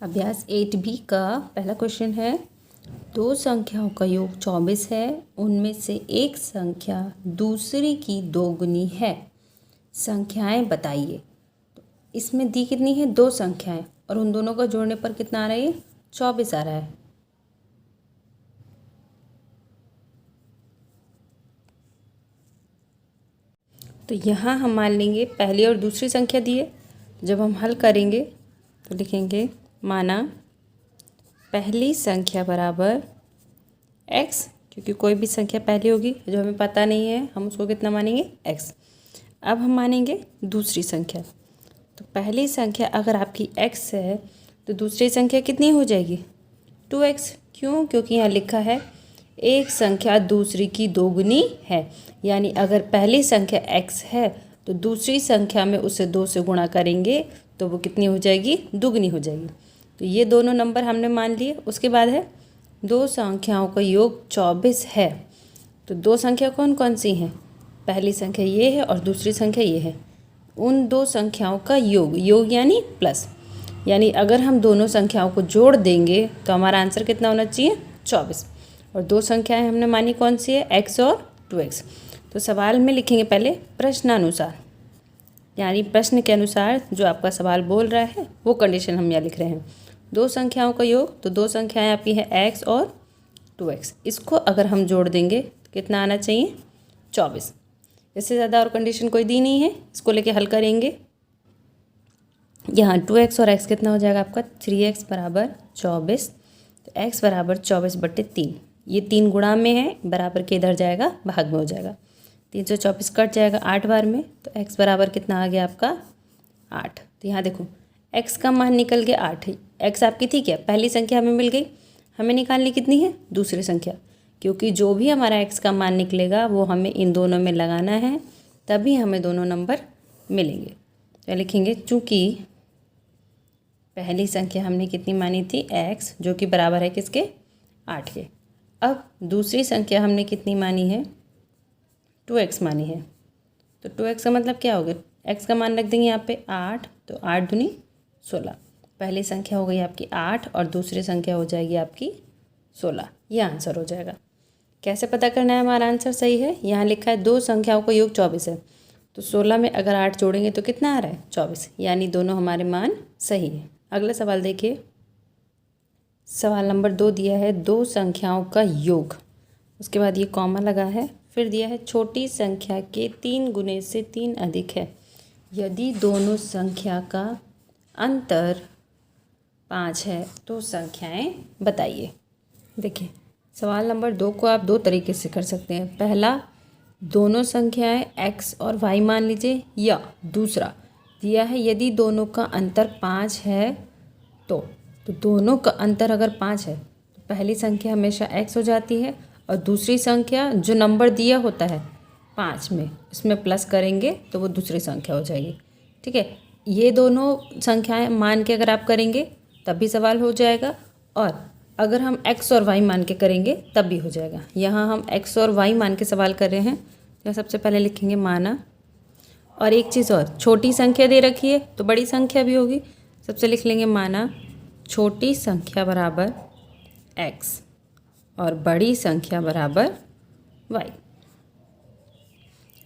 अभ्यास 8B का पहला क्वेश्चन है, दो संख्याओं का योग 24 है, उनमें से एक संख्या दूसरी की दोगुनी है, संख्याएं बताइए। तो इसमें दी कितनी है? दो संख्याएं, और उन दोनों का जोड़ने पर कितना आ रहा है? 24 आ रहा है। तो यहाँ हम मान लेंगे पहली और दूसरी संख्या दी है। जब हम हल करेंगे तो लिखेंगे माना पहली संख्या बराबर x, क्योंकि कोई भी संख्या पहली होगी जो हमें पता नहीं है हम उसको कितना मानेंगे? x। अब हम मानेंगे दूसरी संख्या। तो पहली संख्या अगर आपकी x है तो दूसरी संख्या कितनी हो जाएगी? 2x। क्यों? क्योंकि यहाँ लिखा है एक संख्या दूसरी की दोगुनी है, यानी अगर पहली संख्या x है तो दूसरी संख्या में उसे 2 से गुणा करेंगे तो वो कितनी हो जाएगी? दुगनी हो जाएगी। तो ये दोनों नंबर हमने मान लिए। उसके बाद है दो संख्याओं का योग 24 है। तो दो संख्या कौन कौन सी हैं? पहली संख्या ये है और दूसरी संख्या ये है। उन दो संख्याओं का योग, योग यानी प्लस, यानी अगर हम दोनों संख्याओं को जोड़ देंगे तो हमारा आंसर कितना होना चाहिए? 24। और दो संख्याएं हमने मानी कौन सी है? x और 2x। तो सवाल में लिखेंगे पहले प्रश्नानुसार, यानी प्रश्न के अनुसार जो आपका सवाल बोल रहा है वो कंडीशन हम यहाँ लिख रहे हैं। दो संख्याओं का योग, तो दो संख्याएं आपकी हैं x और 2x। इसको अगर हम जोड़ देंगे तो कितना आना चाहिए? 24। इससे ज़्यादा और कंडीशन कोई दी नहीं है। इसको लेके हल करेंगे। यहाँ 2x और x कितना हो जाएगा आपका? 3x बराबर 24। तो x बराबर 24/3। ये 3 गुणा में है, बराबर के इधर जाएगा, भाग में हो जाएगा। 324 कट जाएगा 8 बार में, तो x बराबर कितना आ गया आपका? 8। तो यहाँ देखो x का मान निकल गया 8 है। x आपकी थी क्या? पहली संख्या हमें मिल गई। हमें निकालनी कितनी है? दूसरी संख्या, क्योंकि जो भी हमारा x का मान निकलेगा वो हमें इन दोनों में लगाना है, तभी हमें दोनों नंबर मिलेंगे। तो लिखेंगे चूँकि पहली संख्या हमने कितनी मानी थी? x, जो कि बराबर है किसके? 8 के। अब दूसरी संख्या हमने कितनी मानी है? 2x मानी है। तो 2x का मतलब क्या हो गया? x का मान रख देंगे यहाँ पे 8, तो 8 दूनी 16। पहली संख्या हो गई आपकी 8 और दूसरी संख्या हो जाएगी आपकी 16। यह आंसर हो जाएगा। कैसे पता करना है हमारा आंसर सही है? यहाँ लिखा है दो संख्याओं का योग 24 है, तो 16 में अगर 8 जोड़ेंगे तो कितना आ रहा है? 24, यानी दोनों हमारे मान सही है। अगला सवाल देखिए। सवाल नंबर 2 दिया है दो संख्याओं का योग, उसके बाद ये कॉमा लगा है, फिर दिया है छोटी संख्या के 3 गुने से 3 अधिक है यदि दोनों संख्या का अंतर 5 है तो संख्याएं बताइए। देखिए सवाल नंबर 2 को आप दो तरीके से कर सकते हैं। पहला, दोनों संख्याएं x और y मान लीजिए, या दूसरा दिया है यदि दोनों का अंतर 5 है तो दोनों का अंतर अगर 5 है तो पहली संख्या हमेशा x हो जाती है, और दूसरी संख्या जो नंबर दिया होता है 5 में, इसमें प्लस करेंगे तो वो दूसरी संख्या हो जाएगी। ठीक है, ये दोनों संख्याएं मान के अगर आप करेंगे तब भी सवाल हो जाएगा, और अगर हम x और y मान के करेंगे तब भी हो जाएगा। यहाँ हम x और y मान के सवाल कर रहे हैं, तो सबसे पहले लिखेंगे माना। और एक चीज़ और, छोटी संख्या दे रखी है तो बड़ी संख्या भी होगी। सबसे लिख लेंगे माना छोटी संख्या बराबर x और बड़ी संख्या बराबर y।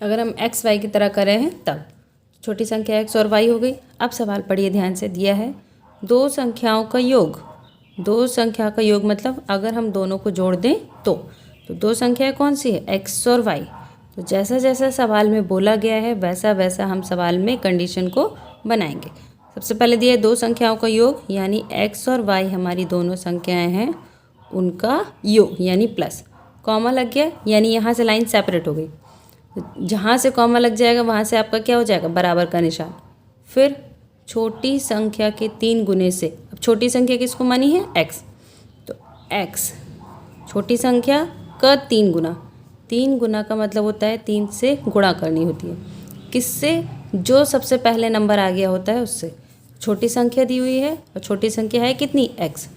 अगर हम x y की तरह कर रहे हैं तब छोटी संख्या x और y हो गई। अब सवाल पढ़िए ध्यान से। दिया है दो संख्याओं का योग, दो संख्या का योग मतलब अगर हम दोनों को जोड़ दें तो दो संख्याएं कौन सी है? x और y। तो जैसा जैसा सवाल में बोला गया है वैसा वैसा हम सवाल में कंडीशन को बनाएंगे। सबसे पहले दिया है दो संख्याओं का योग, यानी x और y हमारी दोनों संख्याएं हैं, उनका योग यानी प्लस। कॉमा लग गया, यानी यहाँ से लाइन सेपरेट हो गई। जहाँ से कॉमा लग जाएगा वहाँ से आपका क्या हो जाएगा? बराबर का निशान। फिर छोटी संख्या के 3 गुने से, अब छोटी संख्या किसको मानी है? x। तो x छोटी संख्या का 3 गुना, 3 गुना का मतलब होता है 3 से गुणा करनी होती है। किससे? जो सबसे पहले नंबर आ गया होता है उससे। छोटी संख्या दी हुई है और छोटी संख्या है कितनी? x।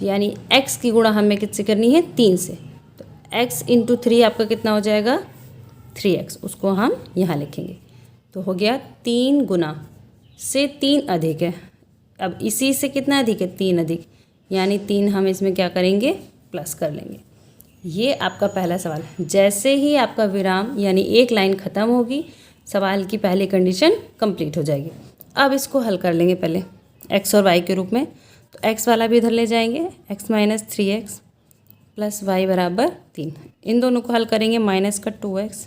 तो यानी x की गुणा हमें किससे करनी है? 3 से। तो x × 3 आपका कितना हो जाएगा? 3x। उसको हम यहाँ लिखेंगे। तो हो गया 3 गुना से 3 अधिक है, अब इसी से कितना अधिक है, 3 अधिक, यानी 3 हम इसमें क्या करेंगे, प्लस कर लेंगे। ये आपका पहला सवाल। जैसे ही आपका विराम यानी एक लाइन ख़त्म होगी, सवाल की पहली कंडीशन कंप्लीट हो जाएगी। अब इसको हल कर लेंगे पहले x और y के रूप में। तो x वाला भी इधर ले जाएंगे, x minus 3x plus Y बराबर 3। इन दोनों को हल करेंगे, माइनस का 2x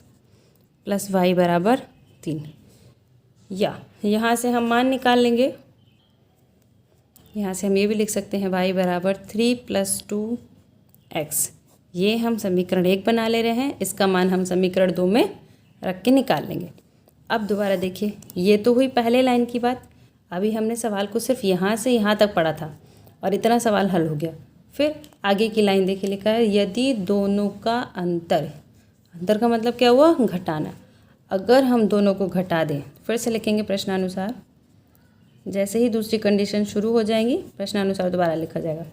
प्लस वाई बराबर 3। या यहाँ से हम मान निकाल लेंगे, यहाँ से हम ये भी लिख सकते हैं y बराबर 3 प्लस 2x। ये हम समीकरण 1 बना ले रहे हैं, इसका मान हम समीकरण 2 में रख के निकाल लेंगे। अब दोबारा देखिए, ये तो हुई पहले लाइन की बात। अभी हमने सवाल को सिर्फ यहाँ से यहाँ तक पढ़ा था और इतना सवाल हल हो गया। फिर आगे की लाइन देखिए, लिखा है यदि दोनों का अंतर, अंतर का मतलब क्या हुआ, घटाना। अगर हम दोनों को घटा दें, फिर से लिखेंगे प्रश्नानुसार। जैसे ही दूसरी कंडीशन शुरू हो जाएंगी, प्रश्नानुसार दोबारा लिखा जाएगा।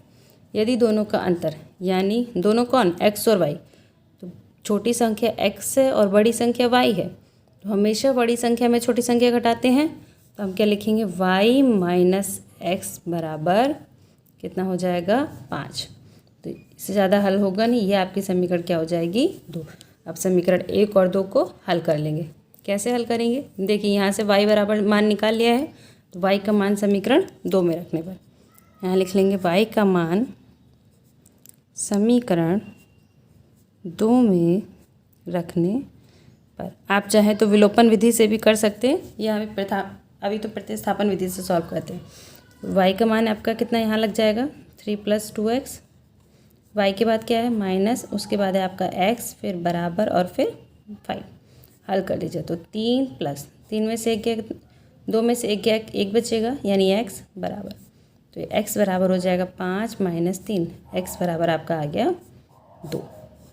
यदि दोनों का अंतर, यानी दोनों कौन, x और y, तो छोटी संख्या x है और बड़ी संख्या y है, तो हमेशा बड़ी संख्या में छोटी संख्या घटाते हैं। तो हम क्या लिखेंगे, y माइनस एक्स बराबर कितना हो जाएगा, 5। तो इससे ज़्यादा हल होगा नहीं, ये आपकी समीकरण क्या हो जाएगी, 2। अब समीकरण 1 और 2 को हल कर लेंगे। कैसे हल करेंगे, देखिए यहाँ से y बराबर मान निकाल लिया है, तो y का मान समीकरण 2 में रखने पर यहाँ लिख लेंगे y का मान समीकरण 2 में रखने पर। आप चाहें तो विलोपन विधि से भी कर सकते हैं, या अभी तो प्रतिस्थापन विधि से सॉल्व करते हैं। y का मान आपका कितना यहाँ लग जाएगा, 3 प्लस 2x। y के बाद क्या है, माइनस, उसके बाद है आपका x, फिर बराबर और फिर 5। हल कर दीजिए, तो 3 प्लस 3 में से एक गया, 2 में से एक गया, 1 बचेगा, यानी x बराबर, तो x बराबर हो जाएगा 5 माइनस 3, x बराबर आपका आ गया 2।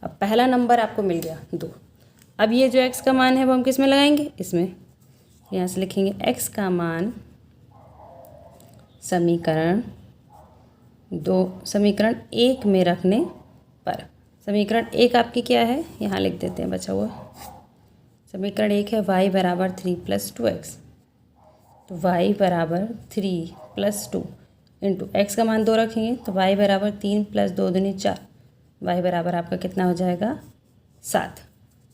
अब पहला नंबर आपको मिल गया 2। अब ये जो x का मान है वो हम किस में लगाएंगे, इसमें। यहाँ से लिखेंगे x का मान समीकरण 1 में रखने पर। समीकरण 1 आपकी क्या है, यहाँ लिख देते हैं बचा हुआ। समीकरण 1 है y बराबर 3 प्लस 2x। तो y बराबर 3 प्लस 2 इंटू एक्स का मान 2 रखेंगे, तो y बराबर 3 प्लस 2 दूनी 4, y बराबर आपका कितना हो जाएगा, 7।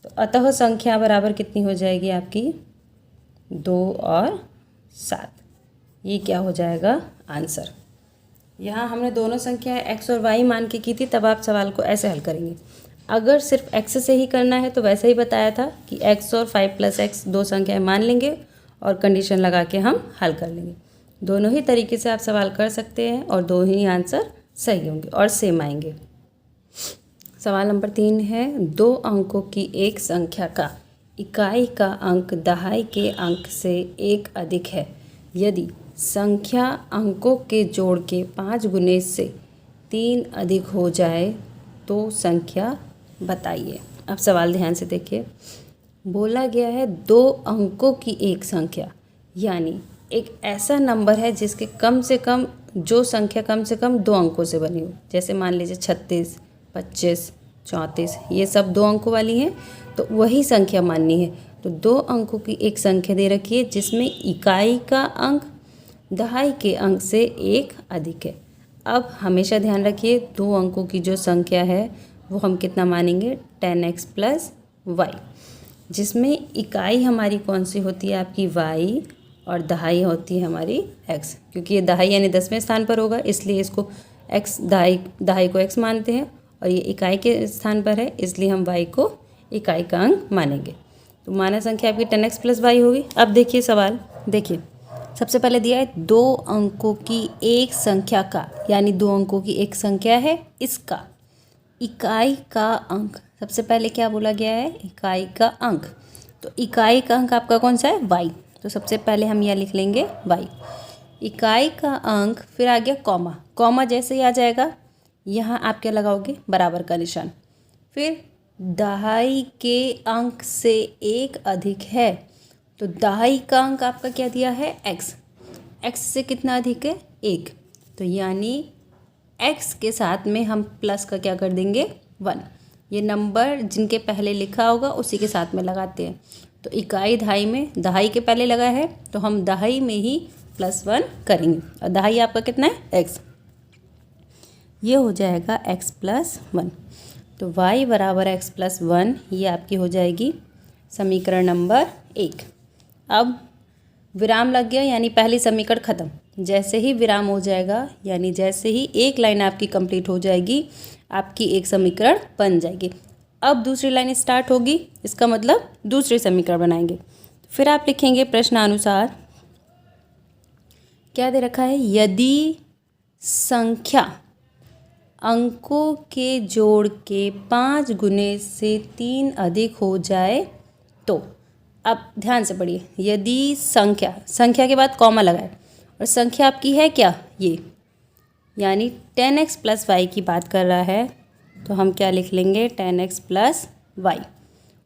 तो अतः संख्या बराबर कितनी हो जाएगी आपकी, 2 और 7। ये क्या हो जाएगा, आंसर। यहाँ हमने दोनों संख्या x और y मान के की थी, तब आप सवाल को ऐसे हल करेंगे। अगर सिर्फ x से ही करना है तो वैसे ही बताया था कि x और 5 प्लस x दो संख्याएं मान लेंगे और कंडीशन लगा के हम हल कर लेंगे। दोनों ही तरीके से आप सवाल कर सकते हैं और दो ही आंसर सही होंगे और सेम आएंगे। सवाल नंबर 3 है, 2 अंकों की एक संख्या का इकाई का अंक दहाई के अंक से 1 अधिक है। यदि संख्या अंकों के जोड़ के 5 गुने से 3 अधिक हो जाए तो संख्या बताइए। अब सवाल ध्यान से देखिए, बोला गया है 2 अंकों की एक संख्या, यानी एक ऐसा नंबर है जिसके कम से कम, जो संख्या कम से कम 2 अंकों से बनी हो। जैसे मान लीजिए 36, 25, 34, ये सब 2 अंकों वाली हैं, तो वही संख्या माननी है। तो 2 अंकों की एक संख्या दे रखी है जिसमें इकाई का अंक दहाई के अंक से 1 अधिक है। अब हमेशा ध्यान रखिए, 2 अंकों की जो संख्या है वो हम कितना मानेंगे, 10x प्लस y, जिसमें इकाई हमारी कौन सी होती है आपकी y और दहाई होती है हमारी x। क्योंकि ये दहाई यानी 10वें स्थान पर होगा, इसलिए इसको x, दहाई को x मानते हैं, और ये इकाई के स्थान पर है इसलिए हम y को इकाई का अंक मानेंगे। तो माना संख्या आपकी 10x प्लस y होगी। अब देखिए सवाल, देखिए सबसे पहले दिया है 2 अंकों की एक संख्या का, यानी 2 अंकों की एक संख्या है, इसका इकाई का अंक। सबसे पहले क्या बोला गया है, इकाई का अंक। तो इकाई का अंक आपका कौन सा है, y। तो सबसे पहले हम यह लिख लेंगे y, इकाई का अंक, फिर आ गया कॉमा, कॉमा जैसे ही आ जाएगा यहाँ आप क्या लगाओगे, बराबर का निशान। फिर दहाई के अंक से 1 अधिक है, तो दहाई का अंक आपका क्या दिया है, x। x से कितना अधिक है, 1। तो यानी x के साथ में हम प्लस का क्या कर देंगे, 1। ये नंबर जिनके पहले लिखा होगा उसी के साथ में लगाते हैं। तो इकाई दहाई में, दहाई के पहले लगा है तो हम दहाई में ही प्लस 1 करेंगे और दहाई आपका कितना है x, ये हो जाएगा x प्लस 1। तो y बराबर x प्लस 1 ये आपकी हो जाएगी समीकरण नंबर 1। अब विराम लग गया यानी पहली समीकरण खत्म। जैसे ही विराम हो जाएगा यानी जैसे ही एक लाइन आपकी कंप्लीट हो जाएगी आपकी एक समीकरण बन जाएगी। अब दूसरी लाइन स्टार्ट होगी, इसका मतलब दूसरी समीकरण बनाएंगे। फिर आप लिखेंगे प्रश्नानुसार क्या दे रखा है, यदि संख्या अंकों के जोड़ के 5 गुने से 3 अधिक हो जाए तो। अब ध्यान से पढ़िए, यदि संख्या के बाद कॉमा लगाए और संख्या आपकी है क्या, ये यानी 10x प्लस वाई की बात कर रहा है, तो हम क्या लिख लेंगे 10x प्लस वाई।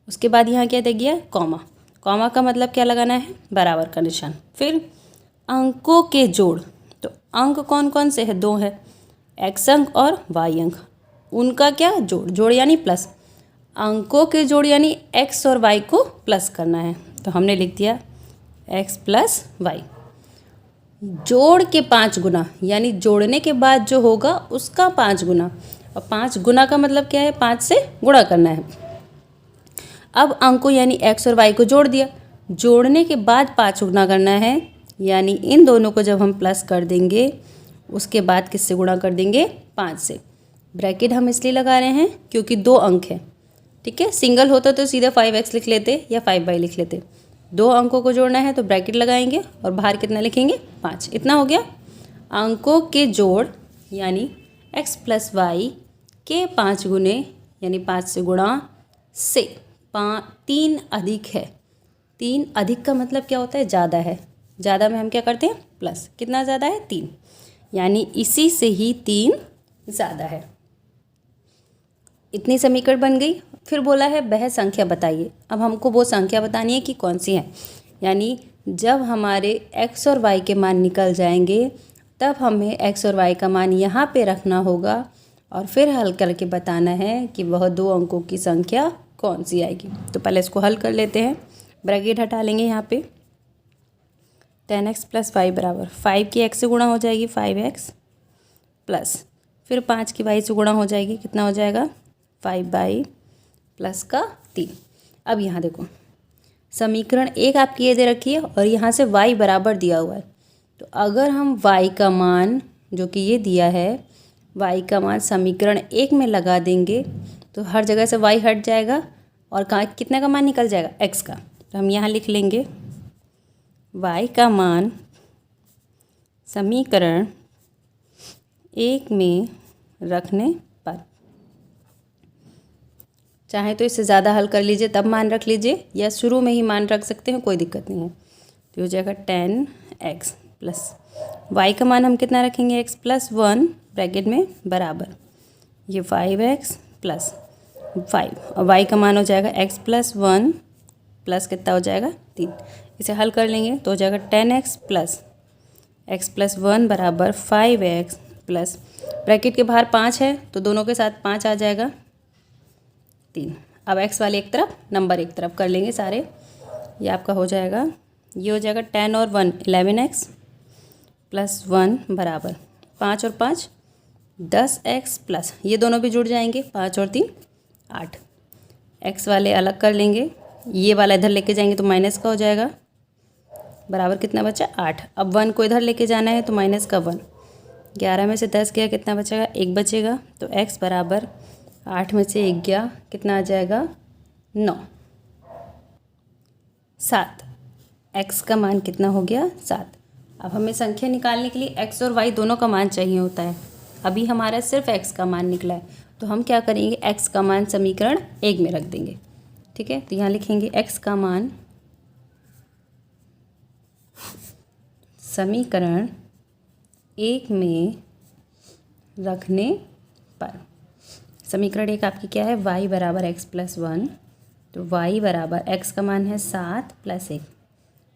उसके बाद यहाँ क्या दे गया कॉमा का मतलब क्या लगाना है, बराबर का निशान। फिर अंकों के जोड़, तो अंक कौन कौन से हैं, 2 है, x अंक और y अंक, उनका क्या जोड़ यानी प्लस। अंकों के जोड़ यानी x और y को प्लस करना है, तो हमने लिख दिया x प्लस वाई। जोड़ के 5 गुना यानी जोड़ने के बाद जो होगा उसका 5 गुना, और 5 गुना का मतलब क्या है, 5 से गुणा करना है। अब अंकों यानी x और y को जोड़ दिया, जोड़ने के बाद 5 गुना करना है, यानी इन दोनों को जब हम प्लस कर देंगे उसके बाद किससे गुणा कर देंगे, 5 से। ब्रैकेट हम इसलिए लगा रहे हैं क्योंकि 2 अंक है, ठीक है। सिंगल होता तो सीधा 5x लिख लेते या 5y लिख लेते। 2 अंकों को जोड़ना है तो ब्रैकेट लगाएंगे और बाहर कितना लिखेंगे, 5। इतना हो गया। अंकों के जोड़ यानी x प्लस वाई के 5 गुने यानी 5 से गुणा से 3 अधिक है। 3 अधिक का मतलब क्या होता है, ज़्यादा है। ज़्यादा में हम क्या करते हैं, प्लस। कितना ज़्यादा है, 3, यानी इसी से ही 3 ज़्यादा है। इतनी समीकरण बन गई। फिर बोला है वह संख्या बताइए। अब हमको वो संख्या बतानी है कि कौन सी है, यानी जब हमारे x और y के मान निकल जाएंगे तब हमें x और y का मान यहाँ पे रखना होगा और फिर हल करके बताना है कि वह 2 अंकों की संख्या कौन सी आएगी। तो पहले इसको हल कर लेते हैं। ब्रैकेट हटा लेंगे यहाँ पे। 10x प्लस वाई बराबर 5 की x से गुणा हो जाएगी 5x प्लस फिर 5 की y से गुणा हो जाएगी, कितना हो जाएगा 5y प्लस का 3। अब यहाँ देखो समीकरण 1 आपकी ये दे रखी है और यहाँ से y बराबर दिया हुआ है। तो अगर हम y का मान जो कि ये दिया है, y का मान समीकरण 1 में लगा देंगे तो हर जगह से y हट जाएगा और कहाँ कितने का मान निकल जाएगा, x का। तो हम यहाँ लिख लेंगे y का मान समीकरण 1 में रखने पर, चाहे तो इससे ज़्यादा हल कर लीजिए तब मान रख लीजिए या शुरू में ही मान रख सकते हैं, कोई दिक्कत नहीं है। तो हो जाएगा 10x प्लस y का मान हम कितना रखेंगे, x प्लस 1 ब्रैकेट में बराबर ये 5x प्लस 5 और y का मान हो जाएगा x प्लस 1 प्लस कितना हो जाएगा 3। इसे हल कर लेंगे तो हो जाएगा 10x प्लस x प्लस 1 बराबर 5x प्लस ब्रैकेट के बाहर 5 है तो दोनों के साथ 5 आ जाएगा 3। अब x वाले एक तरफ नंबर एक तरफ कर लेंगे सारे। ये आपका हो जाएगा, ये हो जाएगा 10 और 1 11x प्लस 1 बराबर 5 और 5 10x प्लस ये दोनों भी जुड़ जाएंगे 5 और 3 8। x वाले अलग कर लेंगे, ये वाला इधर लेके जाएंगे तो माइनस का हो जाएगा बराबर कितना बचा 8। अब 1 को इधर लेके जाना है तो माइनस का 1। 11 में से 10 गया कितना बचेगा, 1 बचेगा। तो x बराबर 8 में से 1 गया कितना आ जाएगा 9 7। x का मान कितना हो गया 7। अब हमें संख्या निकालने के लिए x और y दोनों का मान चाहिए होता है। अभी हमारा सिर्फ x का मान निकला है तो हम क्या करेंगे, x का मान समीकरण 1 में रख देंगे, ठीक है। तो यहाँ लिखेंगे x का मान समीकरण 1 में रखने पर। समीकरण 1 आपकी क्या है, y बराबर x प्लस 1। तो y बराबर x का मान है 7 प्लस 1,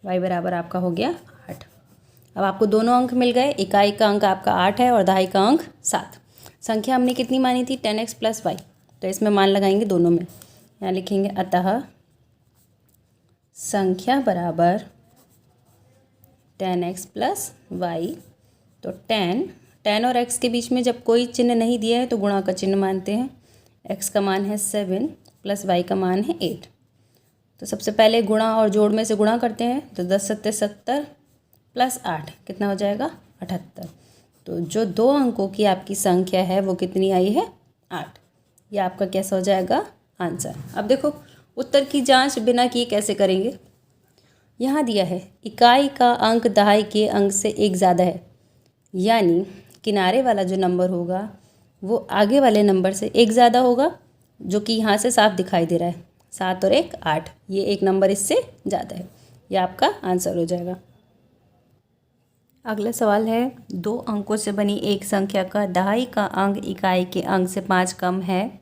y बराबर आपका हो गया 8। अब आपको दोनों अंक मिल गए, इकाई का अंक आपका 8 है और दहाई का अंक 7। संख्या हमने कितनी मानी थी 10x प्लस वाई, तो इसमें मान लगाएंगे दोनों में। यहाँ लिखेंगे अतः संख्या बराबर 10x प्लस वाई। तो 10 और x के बीच में जब कोई चिन्ह नहीं दिया है तो गुणा का चिन्ह मानते हैं। x का मान है 7 प्लस y का मान है 8। तो सबसे पहले गुणा और जोड़ में से गुणा करते हैं तो 10 सत्ते 70 प्लस 8 कितना हो जाएगा 78। तो जो 2 अंकों की आपकी संख्या है वो कितनी आई है 8। यह आपका कैसा हो जाएगा आंसर। अब देखो उत्तर की जांच बिना किए कैसे करेंगे। यहाँ दिया है इकाई का अंक दहाई के अंक से एक ज़्यादा है, यानी किनारे वाला जो नंबर होगा वो आगे वाले नंबर से एक ज़्यादा होगा, जो कि यहाँ से साफ दिखाई दे रहा है। 7 और 1 8, ये एक नंबर इससे ज़्यादा है। ये आपका आंसर हो जाएगा। अगला सवाल है 2 अंकों से बनी एक संख्या का दहाई का अंक इकाई के अंक से 5 कम है।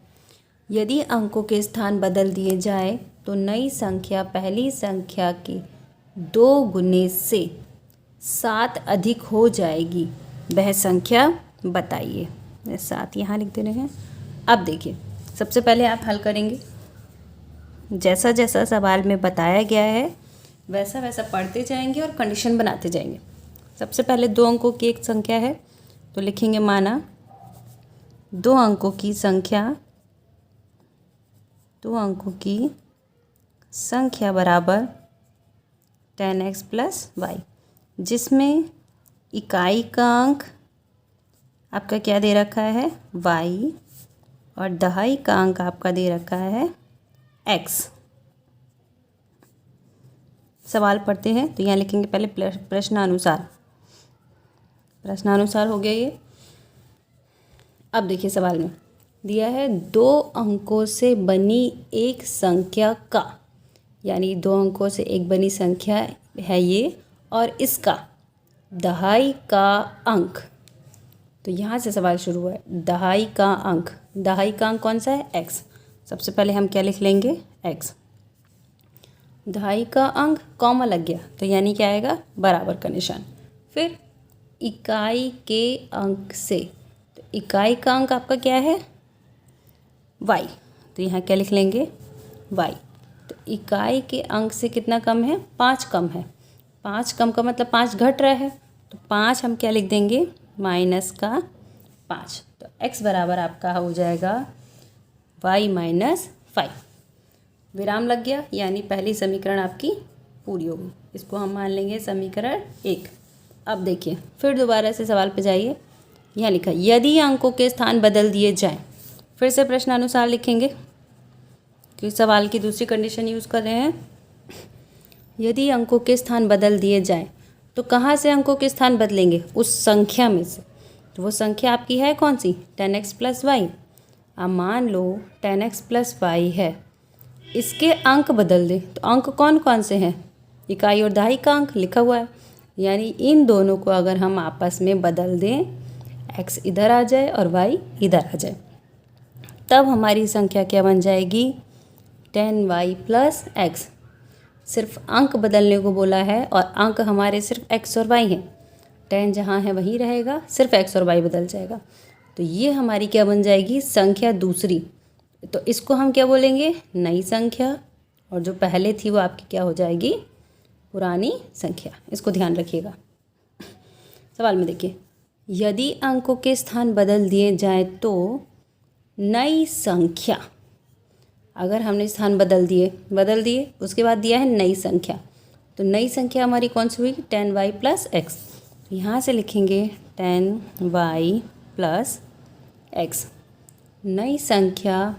यदि अंकों के स्थान बदल दिए जाए तो नई संख्या पहली संख्या के 2 गुने से 7 अधिक हो जाएगी, वह संख्या बताइए। 7 यहाँ लिख दे रहे हैं। अब देखिए सबसे पहले आप हल करेंगे, जैसा जैसा सवाल में बताया गया है वैसा वैसा पढ़ते जाएंगे और कंडीशन बनाते जाएंगे। सबसे पहले 2 अंकों की एक संख्या है तो लिखेंगे माना 2 अंकों की संख्या बराबर 10x प्लस वाई, जिसमें इकाई का अंक आपका क्या दे रखा है y और दहाई का अंक आपका दे रखा है x। सवाल पढ़ते हैं तो यहाँ लिखेंगे पहले प्रश्नानुसार हो गया ये। अब देखिए सवाल में दिया है 2 अंकों से बनी एक संख्या का, यानी 2 अंकों से एक बनी संख्या है ये, और इसका दहाई का अंक। तो यहाँ से सवाल शुरू हुआ है। दहाई का अंक कौन सा है x। सबसे पहले हम क्या लिख लेंगे x। दहाई का अंक कॉमा लग गया तो यानी क्या आएगा बराबर का निशान। फिर इकाई के अंक से, तो इकाई का अंक आपका क्या है y, तो यहाँ क्या लिख लेंगे y। तो इकाई के अंक से कितना कम है 5 कम है। 5 कम का मतलब 5 घट रहा है, तो 5 हम क्या लिख देंगे माइनस का 5। तो x बराबर आपका हो जाएगा y माइनस 5। विराम लग गया, यानी पहली समीकरण आपकी पूरी होगी। इसको हम मान लेंगे समीकरण 1। अब देखिए फिर दोबारा से सवाल पे जाइए। यहाँ लिखा यदि अंकों के स्थान बदल दिए जाएं, फिर से प्रश्नानुसार लिखेंगे क्योंकि सवाल की दूसरी कंडीशन यूज़ कर रहे हैं। यदि अंकों के स्थान बदल दिए जाएं तो कहाँ से अंकों के स्थान बदलेंगे उस संख्या में से। तो वो संख्या आपकी है कौन सी 10x प्लस वाई। अब मान लो 10x प्लस वाई है, इसके अंक बदल दें तो अंक कौन कौन से हैं, इकाई और दहाई का अंक लिखा हुआ है, यानी इन दोनों को अगर हम आपस में बदल दें, x इधर आ जाए और y इधर आ जाए, तब हमारी संख्या क्या बन जाएगी 10y प्लस x। सिर्फ अंक बदलने को बोला है और अंक हमारे सिर्फ x और y हैं। 10 जहाँ है वहीं रहेगा, सिर्फ x और y बदल जाएगा। तो ये हमारी क्या बन जाएगी संख्या दूसरी। तो इसको हम क्या बोलेंगे नई संख्या, और जो पहले थी वो आपकी क्या हो जाएगी पुरानी संख्या। इसको ध्यान रखिएगा। सवाल में देखिए यदि अंकों के स्थान बदल दिए जाएं तो नई संख्या, अगर हमने स्थान बदल दिए उसके बाद दिया है नई संख्या, तो नई संख्या हमारी कौन सी हुई 10y प्लस एक्स। यहाँ से लिखेंगे 10y प्लस एक्स। नई संख्या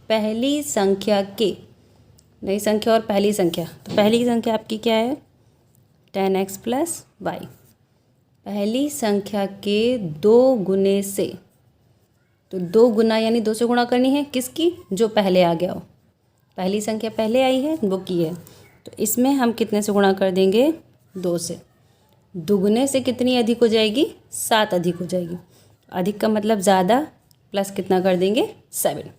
पहली संख्या के, नई संख्या और पहली संख्या, तो पहली संख्या आपकी क्या है 10x प्लस वाई। पहली संख्या के 2 गुने से, तो 2 गुना यानी 2 से गुणा करनी है किसकी जो पहले आ गया हो। पहली संख्या पहले आई है वो की है, तो इसमें हम कितने से गुणा कर देंगे 2 से। दुगुने से कितनी अधिक हो जाएगी 7 अधिक हो जाएगी। अधिक का मतलब ज़्यादा, प्लस कितना कर देंगे 7।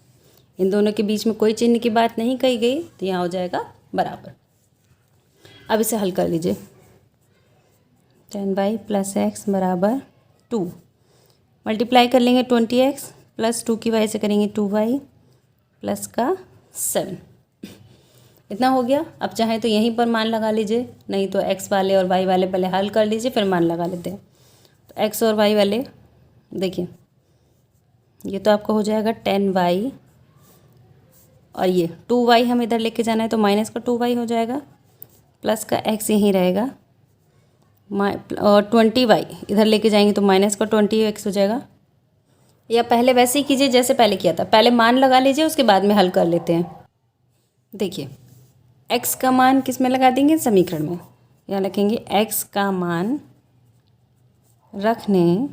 इन दोनों के बीच में कोई चिन्ह की बात नहीं कही गई, तो यहाँ हो जाएगा बराबर। अब इसे हल कर लीजिए। 10y प्लस एक्स बराबर 2, मल्टीप्लाई कर लेंगे 20x प्लस 2 की वजह से करेंगे 2y प्लस का 7। इतना हो गया। अब चाहे तो यहीं पर मान लगा लीजिए, नहीं तो एक्स वाले और वाई वाले पहले हल कर लीजिए फिर मान लगा लेते हैं। तो एक्स और वाई वाले देखिए, ये तो आपका हो जाएगा 10y और ये 2y हम इधर लेके जाना है तो माइनस का 2y हो जाएगा, प्लस का x यहीं रहेगा, और 20y इधर लेके जाएंगे तो माइनस का 20x हो जाएगा। या पहले वैसे ही कीजिए जैसे पहले किया था, पहले मान लगा लीजिए उसके बाद में हल कर लेते हैं। देखिए x का मान किस में लगा देंगे, समीकरण में। यहाँ लिखेंगे x का मान रखने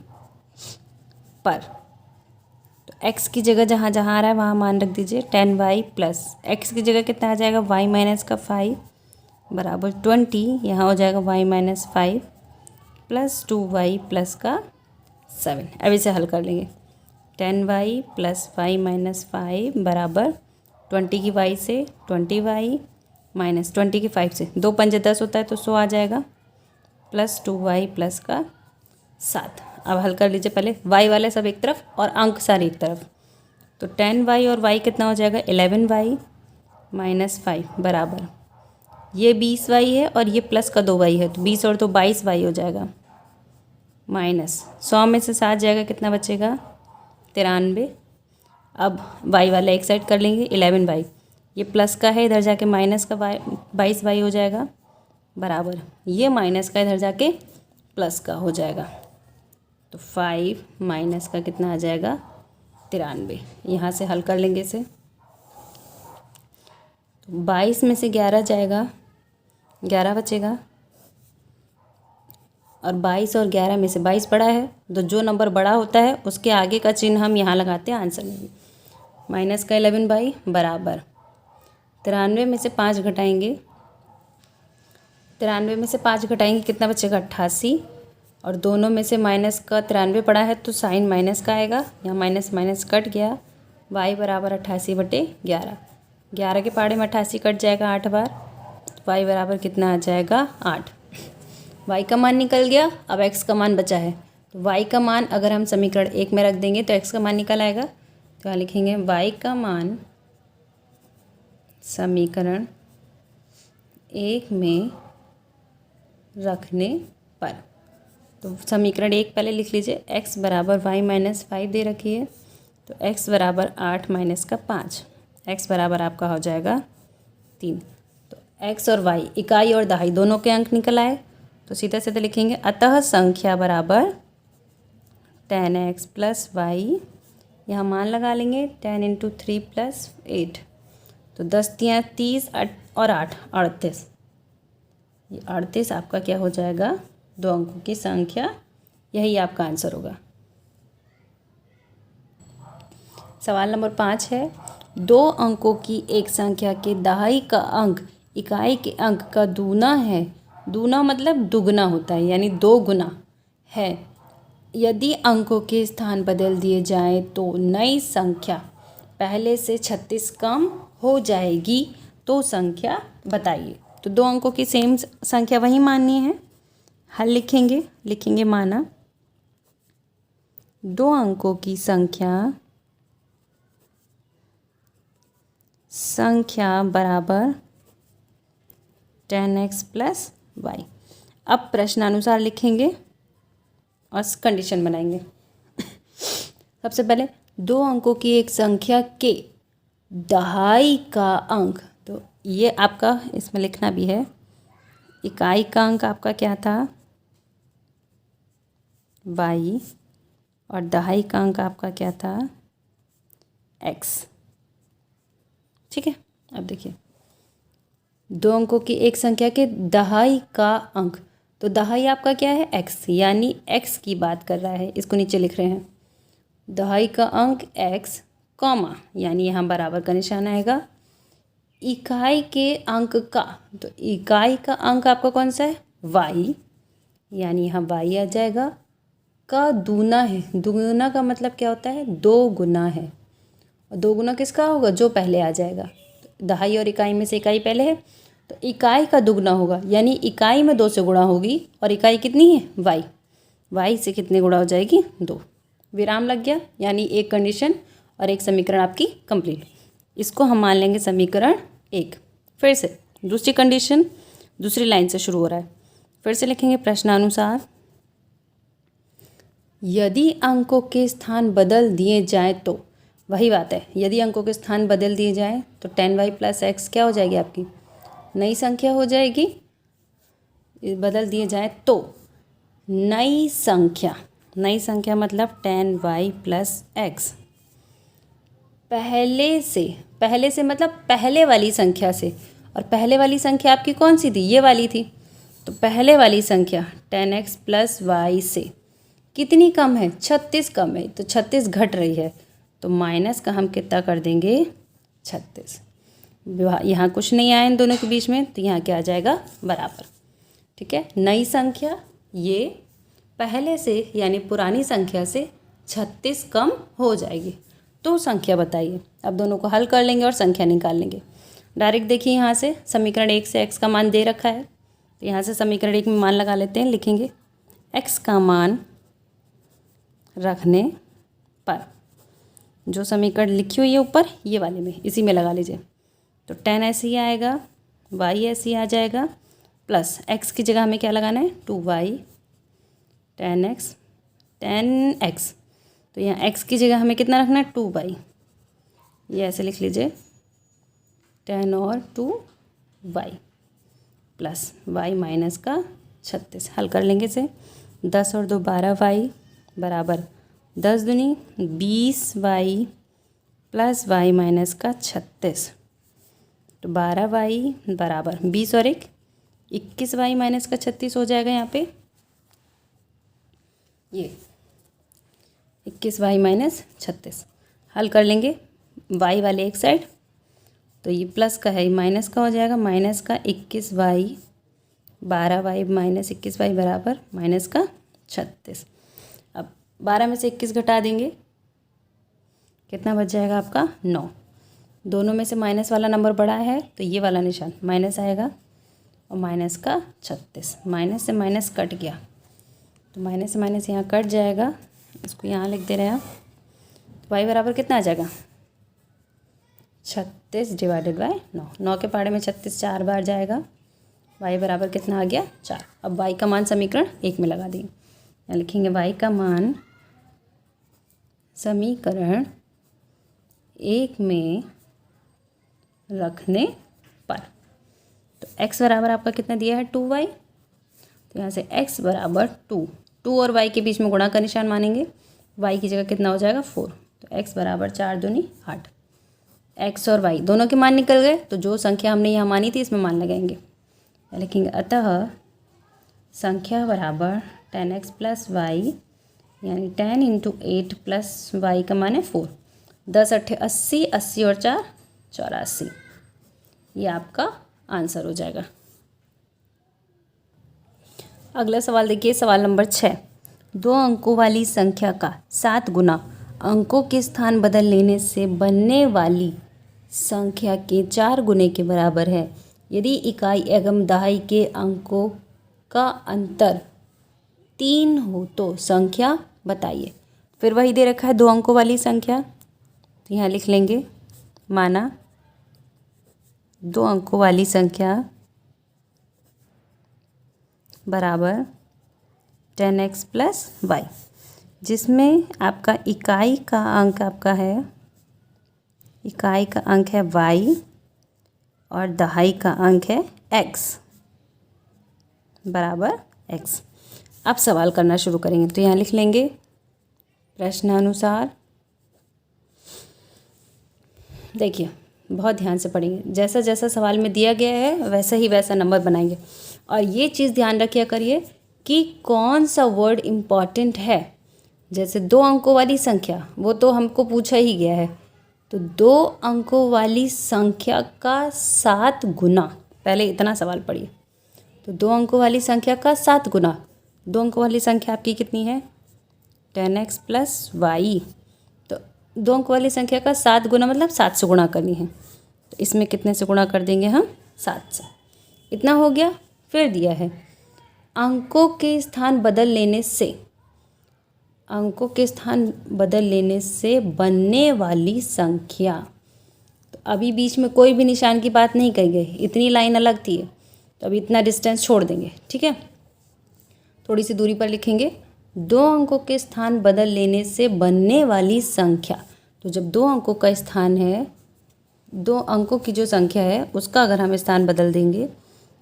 पर, तो x की जगह जहाँ जहाँ आ रहा है वहाँ मान रख दीजिए 10y प्लस x की जगह कितना आ जाएगा y माइनस का 5 बराबर 20, यहाँ हो जाएगा y minus 5 plus 2y plus का 7। अब इसे हल कर लेंगे। 10y प्लस y माइनस 5 बराबर 20 की y से 20y माइनस 20 की 5 से 2 पंजे 10 होता है तो 100 आ जाएगा, प्लस 2y प्लस का 7। अब हल कर लीजिए, पहले y वाले सब एक तरफ और अंक सारे एक तरफ। तो 10y और y कितना हो जाएगा 11y माइनस 5 बराबर, ये 20y है और ये प्लस का 2y है तो 20 और 2 22y हो जाएगा, माइनस 100 में से 7 जाएगा, कितना बचेगा 93। अब y वाला एक साइड कर लेंगे 11y, ये प्लस का है इधर जाके माइनस का 22y हो जाएगा बराबर, ये माइनस का इधर जाके प्लस का हो जाएगा। तो 5 माइनस का कितना आ जाएगा 93। यहाँ से हल कर लेंगे इसे। तो 22 में से 11 जाएगा, 11 बचेगा, और 22 और 11 में से 22 बड़ा है तो जो नंबर बड़ा होता है उसके आगे का चिन्ह हम यहाँ लगाते हैं आंसर में। माइनस का 11y बराबर 93 में से 5 घटाएंगे, 93 में से 5 घटाएंगे कितना बचेगा 88, और दोनों में से माइनस का 93 पड़ा है तो साइन माइनस का आएगा, यहाँ माइनस माइनस कट गया, y बराबर 88/11, 11 के पहाड़े में 88 कट जाएगा 8 बार, तो y बराबर कितना आ जाएगा 8। y का मान निकल गया, अब x का मान बचा है। तो y का मान अगर हम समीकरण 1 में रख देंगे तो x का मान निकल आएगा। तो यहाँ लिखेंगे y का मान समीकरण 1 में रखने पर, तो समीकरण 1 पहले लिख लीजिए, x बराबर y माइनस 5 दे रखी है तो x बराबर 8 माइनस का 5, x बराबर आपका हो जाएगा 3। तो x और y इकाई और दहाई दोनों के अंक निकल आए, तो सीधा सीधा लिखेंगे अतः संख्या बराबर 10x प्लस y, यहाँ मान लगा लेंगे 10 इंटू 3 प्लस 8, तो 10 तियाँ 30 और 8 38, ये 38 आपका क्या हो जाएगा 2 अंकों की संख्या, यही आपका आंसर होगा। सवाल नंबर 5 है, 2 अंकों की एक संख्या के दहाई का अंक इकाई के अंक का दूना है, दूना मतलब दुगना होता है यानी 2 गुना है, यदि अंकों के स्थान बदल दिए जाएं तो नई संख्या पहले से 36 कम हो जाएगी, तो संख्या बताइए। तो 2 अंकों की सेम संख्या वही माननी है, हल लिखेंगे, लिखेंगे माना 2 अंकों की संख्या बराबर 10x प्लस y। अब प्रश्नानुसार लिखेंगे और कंडीशन बनाएंगे। सबसे पहले 2 अंकों की एक संख्या के दहाई का अंक, तो ये आपका इसमें लिखना भी है, इकाई का अंक आपका क्या था y और दहाई का अंक आपका क्या था x। ठीक है, अब देखिए 2 अंकों की एक संख्या के दहाई का अंक, तो दहाई आपका क्या है x, यानी x की बात कर रहा है, इसको नीचे लिख रहे हैं। दहाई का अंक x कॉमा, यानी यहाँ बराबर का निशान आएगा, इकाई के अंक का, तो इकाई का अंक आपका कौन सा है y, यानी यहाँ y आ जाएगा, का दूना है, दुगुना का मतलब क्या होता है 2 गुना है, और 2 गुना किसका होगा जो पहले आ जाएगा, दहाई और इकाई में से इकाई पहले है तो इकाई का दुगना होगा, यानी इकाई में 2 से गुणा होगी, और इकाई कितनी है y, y से कितने गुणा हो जाएगी 2, विराम लग गया, यानी एक कंडीशन और एक समीकरण आपकी कंप्लीट। इसको हम मान लेंगे समीकरण 1। फिर से दूसरी कंडीशन दूसरी लाइन से शुरू हो रहा है। फिर से लिखेंगे प्रश्नानुसार, यदि अंकों के स्थान बदल दिए जाएं तो, वही बात है, यदि अंकों के स्थान बदल दिए जाएं तो 10y + x क्या हो जाएगी आपकी नई संख्या हो जाएगी। बदल दिए जाए तो नई संख्या मतलब 10y + x पहले से मतलब पहले वाली संख्या से, और पहले वाली संख्या आपकी कौन सी थी, ये वाली थी। तो पहले वाली संख्या 10x + y से कितनी कम है, 36 कम है, तो 36 घट रही है, तो माइनस का हम कितना कर देंगे 36। यहाँ कुछ नहीं आया इन दोनों के बीच में, तो यहाँ क्या आ जाएगा बराबर। ठीक है, नई संख्या ये पहले से यानी पुरानी संख्या से 36 कम हो जाएगी। तो संख्या बताइए। अब दोनों को हल कर लेंगे और संख्या निकाल लेंगे। डायरेक्ट देखिए, यहाँ से समीकरण 1 से x का मान दे रखा है, तो यहाँ से समीकरण 1 में मान लगा लेते हैं। लिखेंगे x का मान रखने पर, जो समीकरण लिखी हुई है ऊपर ये वाले में, इसी में लगा लीजिए। तो 10 ऐसे ही आएगा, y ऐसे ही आ जाएगा, प्लस x की जगह हमें क्या लगाना है 2y 10x। तो यहाँ x की जगह हमें कितना रखना है 2y, ये ऐसे लिख लीजिए 10 और 2y प्लस y माइनस का 36। हल कर लेंगे इसे, 10 और 2 12y बराबर 10 दूनी 20y प्लस y माइनस का 36। तो 12y बराबर 20 और 1 21y माइनस का 36 हो जाएगा। यहाँ पे ये 21y माइनस 36 हल कर लेंगे, y वाले एक साइड, तो ये प्लस का है, माइनस का हो जाएगा, माइनस का 21y 12y माइनस 21y बराबर माइनस का 36। अब 12 में से 21 घटा देंगे, कितना बच जाएगा आपका 9। दोनों में से माइनस वाला नंबर बड़ा है, तो ये वाला निशान माइनस आएगा, और माइनस का 36, माइनस से माइनस कट गया, तो माइनस से माइनस यहाँ कट जाएगा, इसको यहाँ लिख दे रहे हैं आप। तो y बराबर कितना आ जाएगा 36 / 9। 9 के पहाड़े में 36 4 बार जाएगा, y बराबर कितना आ गया 4। अब y का मान समीकरण 1 में लगा देंगे। यहाँ लिखेंगे y का मान समीकरण 1 में रखने पर, तो x बराबर आपका कितना दिया है 2y, तो यहाँ से x बराबर 2 और y के बीच में गुणा का निशान मानेंगे, y की जगह कितना हो जाएगा 4, तो x बराबर 4 दूनी 8। x और y दोनों के मान निकल गए, तो जो संख्या हमने यहाँ मानी थी इसमें मान लगाएंगे। लिखेंगे अतः संख्या बराबर 10x + y यानी 10 × 8 + y का मान है 4। 10 8 80, 80 और 4 84, ये आपका आंसर हो जाएगा। अगला सवाल देखिए, सवाल नंबर 6। 2 अंकों वाली संख्या का 7 गुना अंकों के स्थान बदल लेने से बनने वाली संख्या के 4 गुने के बराबर है। यदि इकाई एवं दहाई के अंकों का अंतर 3 हो तो संख्या बताइए। फिर वही दे रखा है 2 अंकों वाली संख्या, तो यहाँ लिख लेंगे, माना 2 अंकों वाली संख्या बराबर 10x + y, जिसमें आपका इकाई का अंक आपका है, इकाई का अंक है y और दहाई का अंक है x बराबर x। अब सवाल करना शुरू करेंगे, तो यहाँ लिख लेंगे प्रश्नानुसार। देखिए बहुत ध्यान से पढ़ेंगे, जैसा जैसा सवाल में दिया गया है वैसा ही वैसा नंबर बनाएंगे। और ये चीज़ ध्यान रखिया करिए कि कौन सा वर्ड इम्पॉर्टेंट है। जैसे 2 अंकों वाली संख्या, वो तो हमको पूछा ही गया है, तो 2 अंकों वाली संख्या का 7 गुना, पहले इतना सवाल पढ़िए। तो 2 अंकों वाली संख्या का 7 गुना, 2 अंकों वाली संख्या आपकी कितनी है 10x + y, तो 2 अंकों वाली संख्या का 7 गुना मतलब 7 से गुणा करनी है। तो इसमें कितने से गुणा कर देंगे हम 7 से, इतना हो गया। फिर दिया है अंकों के स्थान बदल लेने से, अंकों के स्थान बदल लेने से बनने वाली संख्या। तो अभी बीच में कोई भी निशान की बात नहीं कही गई, इतनी लाइन अलग थी, तो अभी इतना डिस्टेंस छोड़ देंगे। ठीक है, थोड़ी सी दूरी पर लिखेंगे 2 अंकों के स्थान बदल लेने से बनने वाली संख्या। तो जब 2 अंकों का स्थान है, 2 अंकों की जो संख्या है उसका अगर हम स्थान बदल देंगे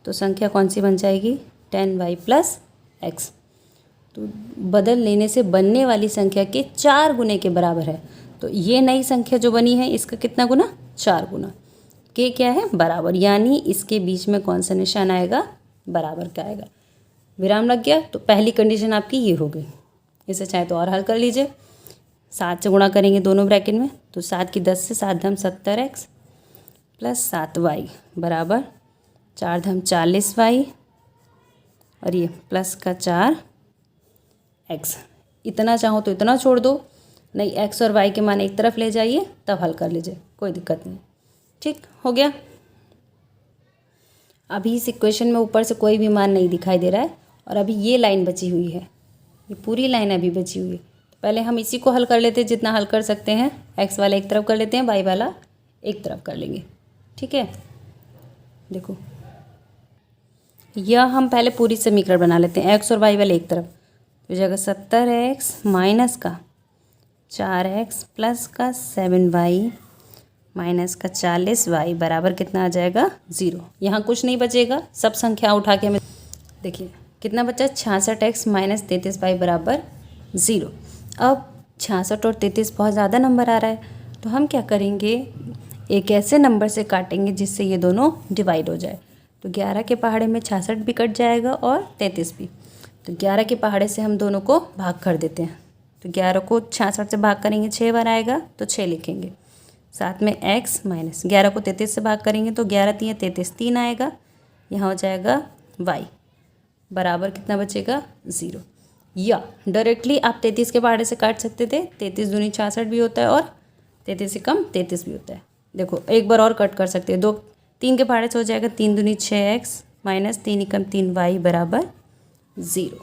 तो संख्या कौन सी बन जाएगी, 10y + x। तो बदल लेने से बनने वाली संख्या के 4 गुने के बराबर है। तो ये नई संख्या जो बनी है इसका कितना गुना, 4 गुना। के क्या है, बराबर, यानी इसके बीच में कौन सा निशान आएगा, बराबर का आएगा। विराम लग गया तो पहली कंडीशन आपकी ये हो गई। इसे चाहे तो और हल कर लीजिए। 7 से गुणा करेंगे दोनों ब्रैकेट में, तो 7 की 10 से 7 × 70x + 7y बराबर 4 × 40y और ये प्लस का 4x। इतना चाहो तो इतना छोड़ दो, नहीं x और y के मान एक तरफ ले जाइए तब हल कर लीजिए, कोई दिक्कत नहीं। ठीक हो गया। अभी इस इक्वेशन में ऊपर से कोई भी मान नहीं दिखाई दे रहा है और अभी ये लाइन बची हुई है, ये पूरी लाइन अभी बची हुई है। तो पहले हम इसी को हल कर लेते हैं, जितना हल कर सकते हैं। x वाला एक तरफ कर लेते हैं, y वाला एक तरफ कर लेंगे। ठीक है, देखो यह हम पहले पूरी समीकरण बना लेते हैं, x और y वाले एक तरफ। तो जगह 70x माइनस का 4x प्लस का 7y माइनस का 40y बराबर कितना आ जाएगा, 0। यहाँ कुछ नहीं बचेगा, सब संख्या उठा के हमें देखिए कितना बचा, 66x माइनस 33y बराबर 0। अब 66 और 33 बहुत ज़्यादा नंबर आ रहा है, तो हम क्या करेंगे, एक ऐसे नंबर से काटेंगे जिससे ये दोनों डिवाइड हो जाए। तो 11 के पहाड़े में 66 भी कट जाएगा और 33 भी। तो 11 के पहाड़े से हम दोनों को भाग कर देते हैं। तो 11 को 66 से भाग करेंगे 6 बार आएगा, तो 6 लिखेंगे। साथ में x माइनस 11 को 33 से भाग करेंगे तो 11 × 3 = 33, 3 आएगा। यहाँ हो जाएगा y बराबर कितना बचेगा, 0। या डायरेक्टली आप 33 के पहाड़े से काट सकते थे, 33 दूनी 66 भी होता है और 33 से कम 33 भी होता है। देखो एक बार और कट कर सकते हैं, 3 के पहाड़े से हो जाएगा 3 दूनी 6x माइनस 3 × 3y बराबर 0।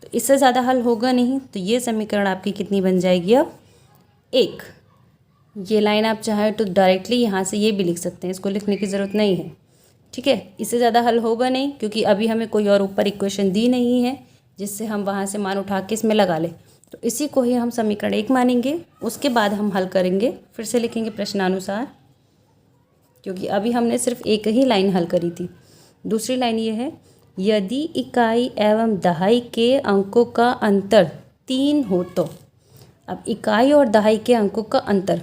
तो इससे ज़्यादा हल होगा नहीं, तो ये समीकरण आपकी कितनी बन जाएगी, अब 1। ये लाइन आप चाहे तो डायरेक्टली यहाँ से ये भी लिख सकते हैं, इसको लिखने की ज़रूरत नहीं है। ठीक है, इससे ज़्यादा हल होगा नहीं, क्योंकि अभी हमें कोई और ऊपर इक्वेशन दी नहीं है जिससे हम वहाँ से मान उठा के इसमें लगा लें। तो इसी को ही हम समीकरण 1 मानेंगे, उसके बाद हम हल करेंगे, फिर से लिखेंगे प्रश्नानुसार, क्योंकि अभी हमने सिर्फ एक ही लाइन हल करी थी। दूसरी लाइन ये है, यदि इकाई एवं दहाई के अंकों का अंतर 3 हो तो। अब इकाई और दहाई के अंकों का अंतर,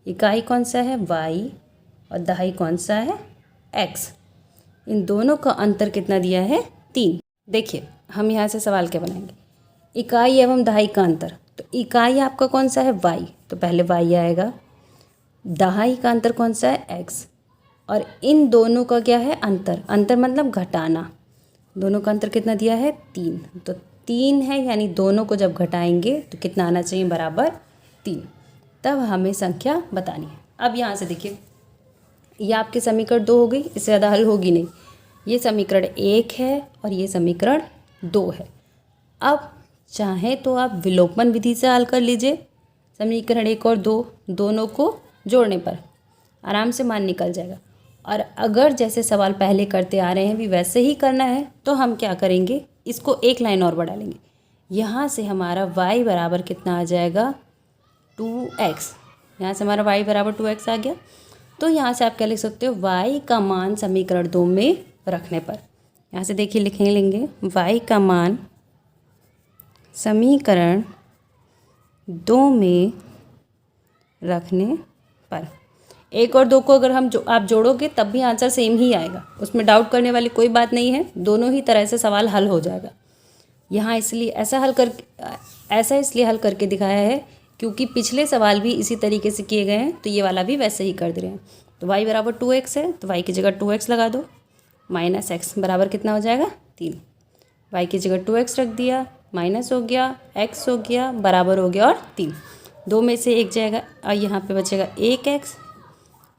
इकाई कौन सा है, y, और दहाई कौन सा है, x। इन दोनों का अंतर कितना दिया है, 3। देखिए हम यहाँ से सवाल क्या बनाएंगे, इकाई एवं दहाई का अंतर। तो इकाई आपका कौन सा है, y, तो पहले y आएगा। दहाई का अंतर कौन सा है, x। और इन दोनों का क्या है, अंतर, अंतर मतलब घटाना। दोनों का अंतर कितना दिया है, 3। तो 3 है, यानी दोनों को जब घटाएंगे तो कितना आना चाहिए, बराबर 3। तब हमें संख्या बतानी है। अब यहाँ से देखिए, ये आपके समीकरण 2 हो गई, इससे ज़्यादा हल होगी नहीं। ये समीकरण 1 है और ये समीकरण 2 है। अब चाहे तो आप विलोपन विधि से हल कर लीजिए। समीकरण 1 और 2 दोनों को जोड़ने पर आराम से मान निकल जाएगा। और अगर जैसे सवाल पहले करते आ रहे हैं भी वैसे ही करना है, तो हम क्या करेंगे, इसको एक लाइन और बढ़ा लेंगे। यहाँ से हमारा y बराबर कितना आ जाएगा, 2x। यहाँ से हमारा y बराबर 2x आ गया। तो यहाँ से आप क्या लिख सकते हो, y का मान समीकरण 2 में रखने पर। यहाँ से देखिए लेंगे y का मान समीकरण 2 में रखने पर। 1 और 2 को अगर आप जोड़ोगे तब भी आंसर सेम ही आएगा, उसमें डाउट करने वाली कोई बात नहीं है। दोनों ही तरह से सवाल हल हो जाएगा। यहाँ इसलिए ऐसा इसलिए हल करके दिखाया है क्योंकि पिछले सवाल भी इसी तरीके से किए गए हैं, तो ये वाला भी वैसे ही कर दे रहे हैं। तो y बराबर 2x है, तो y की जगह 2x लगा दो, माइनस x बराबर कितना हो जाएगा, 3। y की जगह 2x रख दिया, माइनस हो गया, x हो गया, बराबर हो गया और 3। 2 में से 1 जाएगा और यहाँ पे बचेगा 1x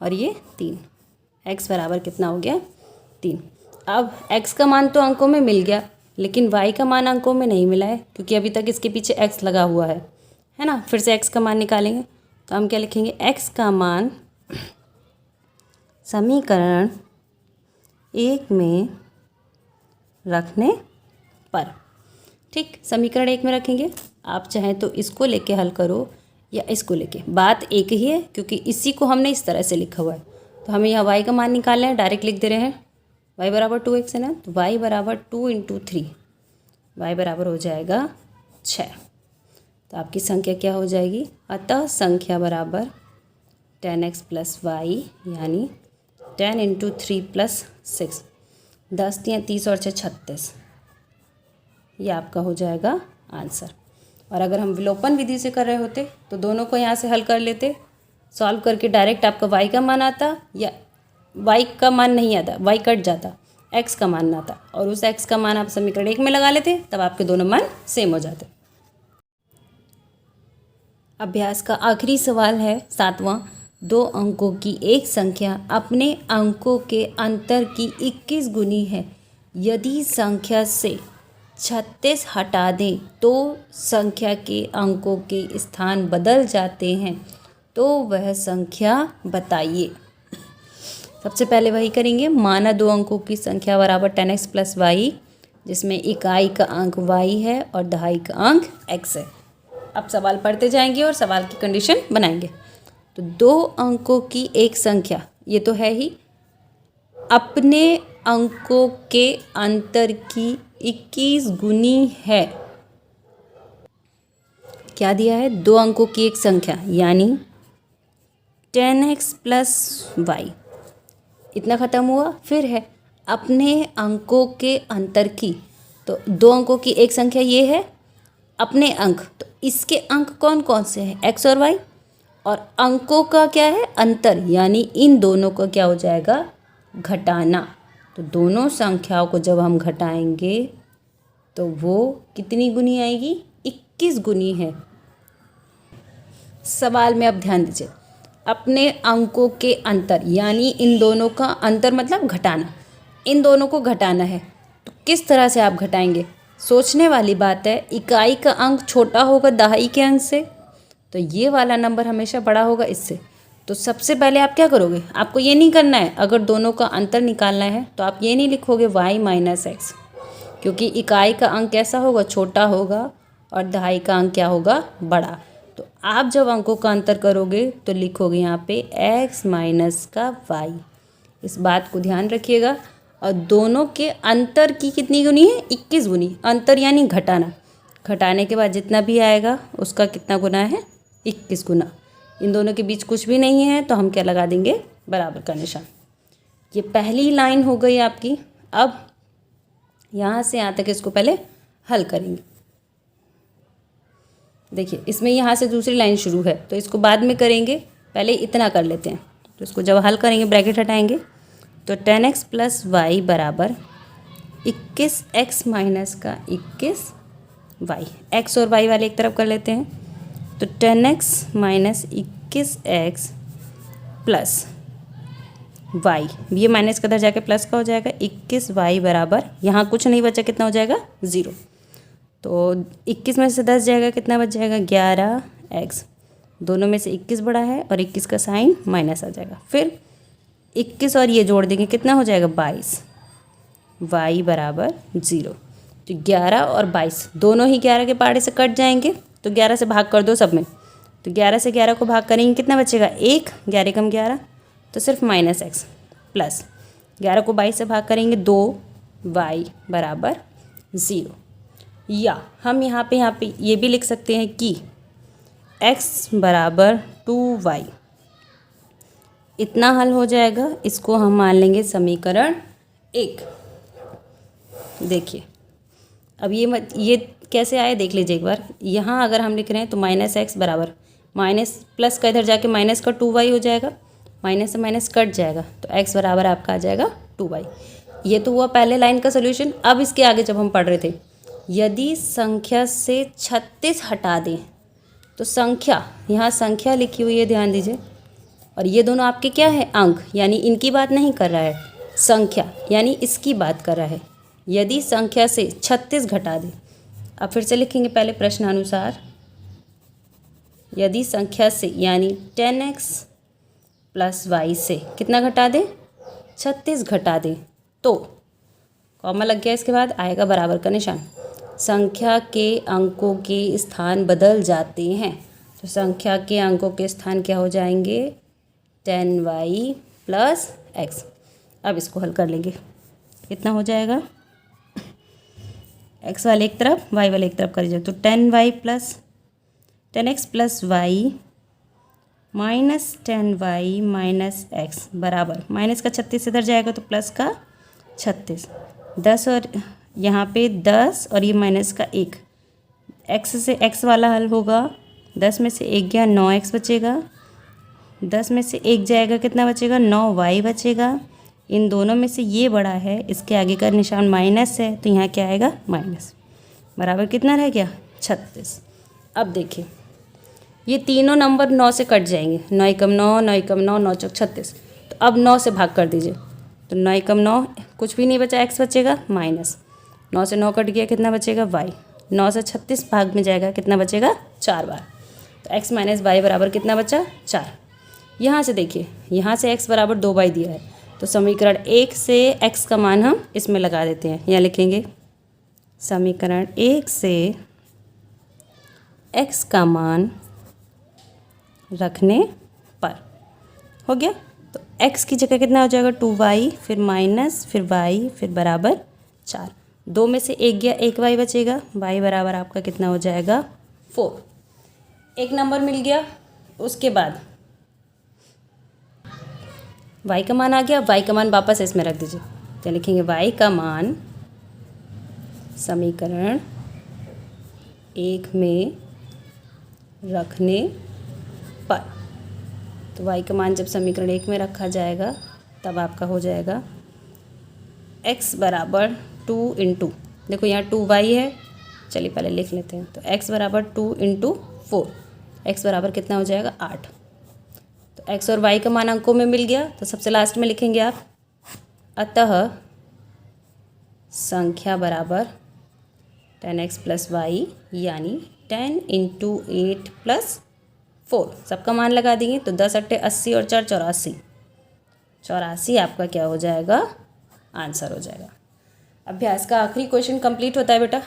और ये 3। x बराबर कितना हो गया, 3। अब x का मान तो अंकों में मिल गया, लेकिन y का मान अंकों में नहीं मिला है, क्योंकि अभी तक इसके पीछे x लगा हुआ है ना। फिर से x का मान निकालेंगे, तो हम क्या लिखेंगे, x का मान समीकरण 1 में रखने पर। ठीक, समीकरण 1 में रखेंगे। आप चाहें तो इसको लेके हल करो या इसको लेके, बात एक ही है, क्योंकि इसी को हमने इस तरह से लिखा हुआ है। तो हमें यहाँ y का मान निकालना है, डायरेक्ट लिख दे रहे हैं। y बराबर 2x है ना, तो y बराबर 2 × 3, y बराबर हो जाएगा 6। तो आपकी संख्या क्या हो जाएगी? अतः संख्या बराबर 10x + y, यानी 10 × 3 + 6, 10 × 30 और 6 36। ये आपका हो जाएगा आंसर। और अगर हम विलोपन विधि से कर रहे होते तो दोनों को यहाँ से हल कर लेते, सॉल्व करके डायरेक्ट आपका y का मान आता, या y का मान नहीं आता, y कट जाता, x का मान आता, और उस x का मान आप समीकरण 1 में लगा लेते, तब आपके दोनों मान सेम हो जाते। अभ्यास का आखिरी सवाल है 7वां। 2 अंकों की एक संख्या अपने अंकों के अंतर की 21 गुनी है। यदि संख्या से 36 हटा दें तो संख्या के अंकों के स्थान बदल जाते हैं, तो वह संख्या बताइए। सबसे पहले वही करेंगे, माना 2 अंकों की संख्या बराबर 10x + y, जिसमें इकाई का अंक y है और दहाई का अंक x है। अब सवाल पढ़ते जाएंगे और सवाल की कंडीशन बनाएंगे। तो 2 अंकों की एक संख्या, ये तो है ही, अपने अंकों के अंतर की 21 गुनी है। क्या दिया है? 2 अंकों की एक संख्या, यानी 10x + y, इतना ख़त्म हुआ। फिर है अपने अंकों के अंतर की, तो 2 अंकों की एक संख्या ये है, अपने अंक, तो इसके अंक कौन कौन से हैं? x और y। और अंकों का क्या है? अंतर, यानी इन दोनों का क्या हो जाएगा? घटाना। तो दोनों संख्याओं को जब हम घटाएंगे तो वो कितनी गुनी आएगी? 21 गुनी है। सवाल में अब ध्यान दीजिए, अपने अंकों के अंतर, यानी इन दोनों का अंतर मतलब घटाना, इन दोनों को घटाना है। तो किस तरह से आप घटाएंगे? सोचने वाली बात है। इकाई का अंक छोटा होगा दहाई के अंक से, तो ये वाला नंबर हमेशा बड़ा होगा इससे। तो सबसे पहले आप क्या करोगे? आपको ये नहीं करना है, अगर दोनों का अंतर निकालना है तो आप ये नहीं लिखोगे y - x, क्योंकि इकाई का अंक कैसा होगा? छोटा होगा, और दहाई का अंक क्या होगा? बड़ा। तो आप जब अंकों का अंतर करोगे तो लिखोगे यहाँ पे x - y। इस बात को ध्यान रखिएगा। और दोनों के अंतर की कितनी गुनी है? 21 गुनी। अंतर यानी घटाना, घटाने के बाद जितना भी आएगा उसका कितना गुना है? 21 गुना। इन दोनों के बीच कुछ भी नहीं है, तो हम क्या लगा देंगे? बराबर का निशान। ये पहली लाइन हो गई आपकी। अब यहाँ से यहाँ तक इसको पहले हल करेंगे। देखिए, इसमें यहाँ से दूसरी लाइन शुरू है, तो इसको बाद में करेंगे, पहले इतना कर लेते हैं। तो इसको जब हल करेंगे, ब्रैकेट हटाएंगे, तो 10x + y बराबर 21x - 21 y। x और y वाले एक तरफ कर लेते हैं, तो 10x - 21x + y, ये माइनस का इधर जाके प्लस का हो जाएगा। 21y बराबर, यहाँ कुछ नहीं बचा, कितना हो जाएगा? 0। तो 21 में से 10 जाएगा, कितना बच जाएगा? 11x। दोनों में से 21 बड़ा है और 21 का साइन माइनस आ जाएगा। फिर 21 और ये जोड़ देंगे, कितना हो जाएगा? 22। y बराबर 0। तो 11 और 22 दोनों ही 11 के पहाड़े से कट जाएंगे, तो 11 से भाग कर दो सब में। तो 11 से 11 को भाग करेंगे, कितना बचेगा? 1। 11 कम 11, तो सिर्फ -x, प्लस 11 को 22 से भाग करेंगे 2, y बराबर 0। या हम यहाँ पे ये भी लिख सकते हैं कि x बराबर 2y। इतना हल हो जाएगा। इसको हम मान लेंगे समीकरण 1। देखिए, अब ये कैसे आए देख लीजिए एक बार। यहाँ अगर हम लिख रहे हैं तो -x बराबर, माइनस प्लस का इधर जाके माइनस का 2y हो जाएगा, माइनस से माइनस कट जाएगा, तो x बराबर आपका आ जाएगा 2y। ये तो हुआ पहले लाइन का सोल्यूशन। अब इसके आगे जब हम पढ़ रहे थे, यदि संख्या से 36 हटा दें तो संख्या, यहाँ संख्या लिखी हुई है, ध्यान दीजिए, और ये दोनों आपके क्या है? अंक, यानी इनकी बात नहीं कर रहा है, संख्या यानी इसकी बात कर रहा है। यदि संख्या से 36 घटा दें, अब फिर से लिखेंगे पहले प्रश्नानुसार, यदि संख्या से यानी 10x प्लस वाई से कितना घटा दें, 36 घटा दें तो कॉमा लग गया, इसके बाद आएगा बराबर का निशान। संख्या के अंकों के स्थान बदल जाते हैं, तो संख्या के अंकों के स्थान क्या हो जाएंगे, 10y प्लस एक्स। अब इसको हल कर लेंगे, कितना हो जाएगा, x वाले एक तरफ y वाले एक तरफ कर दीजिए, तो 10y plus 10x plus Y minus 10y minus X बराबर, माइनस का 36 इधर जाएगा तो प्लस का 36, 10 और यहाँ पे 10 और ये माइनस का 1, x से x वाला हल होगा, 10 में से 1 गया 9x बचेगा, 10 में से 1 जाएगा कितना बचेगा, 9y बचेगा। इन दोनों में से ये बड़ा है, इसके आगे का निशान माइनस है, तो यहाँ क्या आएगा माइनस, बराबर कितना रह गया 36। अब देखिए ये तीनों नंबर 9 से कट जाएंगे, 9 एकम 9, 9 एकम 9, 9 चौक 36, तो अब 9 से भाग कर दीजिए, तो 9 एकम 9 कुछ भी नहीं बचा, x बचेगा माइनस 9 से 9 कट गया, कितना बचेगा y, 9 से 36 भाग में जाएगा, कितना बचेगा 4 बार, तो x माइनस वाई बराबर कितना बचा 4। यहाँ से देखिए, यहाँ से x बराबर 2y दिया है, तो समीकरण 1 से x का मान हम इसमें लगा देते हैं, यहाँ लिखेंगे समीकरण 1 से x का मान रखने पर हो गया, तो x की जगह कितना हो जाएगा 2y, फिर माइनस, फिर y, फिर बराबर 4, 2 में से 1 गया 1y बचेगा, y बराबर आपका कितना हो जाएगा 4। एक नंबर मिल गया, उसके बाद y का मान आ गया, y का मान वापस इसमें रख दीजिए, तो लिखेंगे y का मान समीकरण 1 में रखने पर, तो y का मान जब समीकरण 1 में रखा जाएगा तब आपका हो जाएगा x बराबर 2 इंटू, देखो यहाँ 2y है, चलिए पहले लिख लेते हैं, तो x बराबर 2 इंटू 4, x बराबर कितना हो जाएगा 8। तो x और y का मान अंकों में मिल गया, तो सबसे लास्ट में लिखेंगे आप, अतः संख्या बराबर 10x प्लस वाई यानी 10 इंटू 8 प्लस 4, सबका मान लगा देंगे, तो 10 अट्ठे 80 और 4 84, 84 आपका क्या हो जाएगा आंसर हो जाएगा। अभ्यास का आखिरी क्वेश्चन कंप्लीट होता है बेटा।